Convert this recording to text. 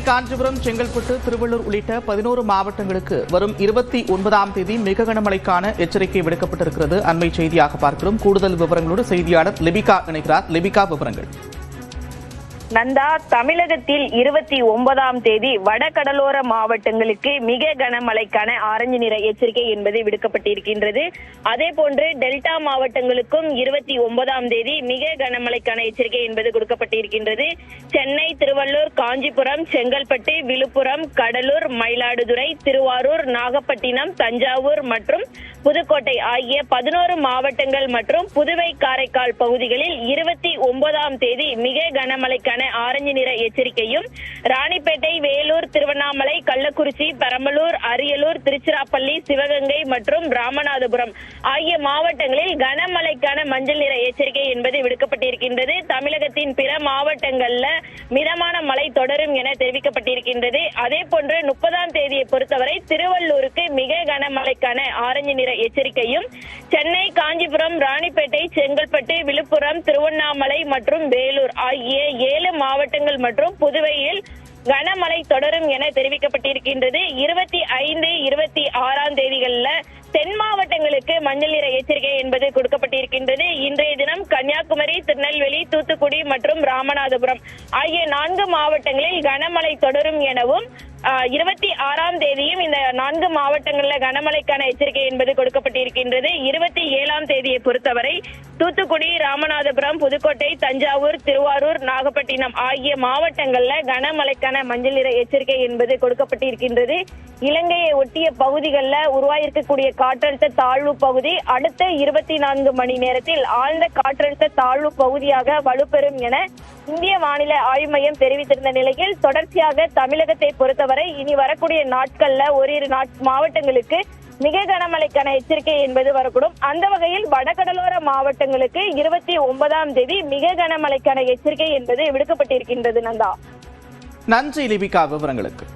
காஞ்சிபுரம், செங்கல்பட்டு, திருவள்ளூர் உள்ளிட்ட 11 மாவட்டங்களுக்கு வரும் 29ஆம் தேதி மிக கனமழைக்கான எச்சரிக்கை விடுக்கப்பட்டிருக்கிறது. அண்மை செய்தியாக பார்க்கிறோம். கூடுதல் விவரங்களோடு செய்தியாளர் லிபிகா இணைகிறார். லிபிகா, விவரங்கள். நந்தா, தமிழகத்தில் 29ஆம் தேதி வடகடலோர மாவட்டங்களுக்கு மிக கனமழைக்கான ஆரஞ்சு நிற எச்சரிக்கை என்பது விடுக்கப்பட்டிருக்கின்றது. அதே போன்று டெல்டா மாவட்டங்களுக்கும் 29ஆம் தேதி மிக கனமழைக்கான எச்சரிக்கை என்பது கொடுக்கப்பட்டிருக்கின்றது. சென்னை, திருவள்ளூர், காஞ்சிபுரம், செங்கல்பட்டு, விழுப்புரம், கடலூர், மயிலாடுதுறை, திருவாரூர், நாகப்பட்டினம், தஞ்சாவூர் மற்றும் புதுக்கோட்டை ஆகிய 11 மாவட்டங்கள் மற்றும் புதுவை, காரைக்கால் பகுதிகளில் 29ஆம் தேதி மிக கனமழைக்கான ஆரஞ்சு நிற எச்சரிக்கையும், ராணிப்பேட்டை, வேலூர், திருவண்ணாமலை, கள்ளக்குறிச்சி, பெரம்பலூர், அரியலூர், திருச்சிராப்பள்ளி, சிவகங்கை மற்றும் ராமநாதபுரம் ஆகிய மாவட்டங்களில் கனமழைக்கான மஞ்சள் நிற எச்சரிக்கை என்பது விடுக்கப்பட்டிருக்கின்றது. தமிழகத்தின் பிற மாவட்டங்கள்ல மிதமான மழை தொடரும் என தெரிவிக்கப்பட்டிருக்கின்றது. அதே போன்று 30ஆம் தேதியை பொறுத்தவரை திருவள்ளூருக்கு மிக கனமழைக்கான ஆரஞ்சு நிற எச்சரிக்கையும், சென்னை, காஞ்சிபுரம், ராணிப்பேட்டை, செங்கல்பட்டு, விழுப்புரம், திருவண்ணாமலை மற்றும் வேலூர் ஆகிய 7 மாவட்டங்கள் மற்றும் புதுவையில் கனமழை தொடரும் என தெரிவிக்கப்பட்டிருக்கின்றது. 25, 26ஆம் தேதிகள்ல தென் மாவட்டங்களுக்கு மஞ்சள் நிற எச்சரிக்கை என்பது கொடுக்கப்பட்டிருக்கின்றது. இன்றைய தினம் கன்னியாகுமரி, திருநெல்வேலி, தூத்துக்குடி மற்றும் ராமநாதபுரம் ஆகிய 4 மாவட்டங்களில் கனமழை தொடரும் எனவும், 26ஆம் தேதியும் இந்த 4 மாவட்டங்களில் கனமழைக்கான எச்சரிக்கை என்பது கொடுக்கப்பட்டிருக்கின்றது. 27ஆம் தேதியை பொறுத்தவரை தூத்துக்குடி, ராமநாதபுரம், புதுக்கோட்டை, தஞ்சாவூர், திருவாரூர், நாகப்பட்டினம் ஆகிய மாவட்டங்களில் கனமழைக்கான மஞ்சள் நிற எச்சரிக்கை என்பது கொடுக்கப்பட்டிருக்கின்றது. இலங்கையை ஒட்டிய பகுதிகளில் உருவாயிருக்கக்கூடிய காற்றழுத்த தாழ்வு பகுதி அடுத்த 24 மணி நேரத்தில் ஆழ்ந்த காற்றழுத்த தாழ்வு பகுதியாக வலுப்பெறும் என இந்திய வானிலை ஆய்வு மையம் தெரிவித்திருந்த நிலையில் தொடர்ச்சியாக தமிழகத்தை பொறுத்தவரை இனி வரக்கூடிய நாட்கள்ல ஓரிரு மாவட்டங்களுக்கு மிக கனமழைக்கான எச்சரிக்கை என்பது வரக்கூடும். அந்த வகையில் வடகடலோர மாவட்டங்களுக்கு 29ஆம் தேதி மிக கனமழைக்கான எச்சரிக்கை என்பது விடுக்கப்பட்டிருக்கின்றது. நந்தா, நன்றி லிபிகா, விவரங்களுக்கு.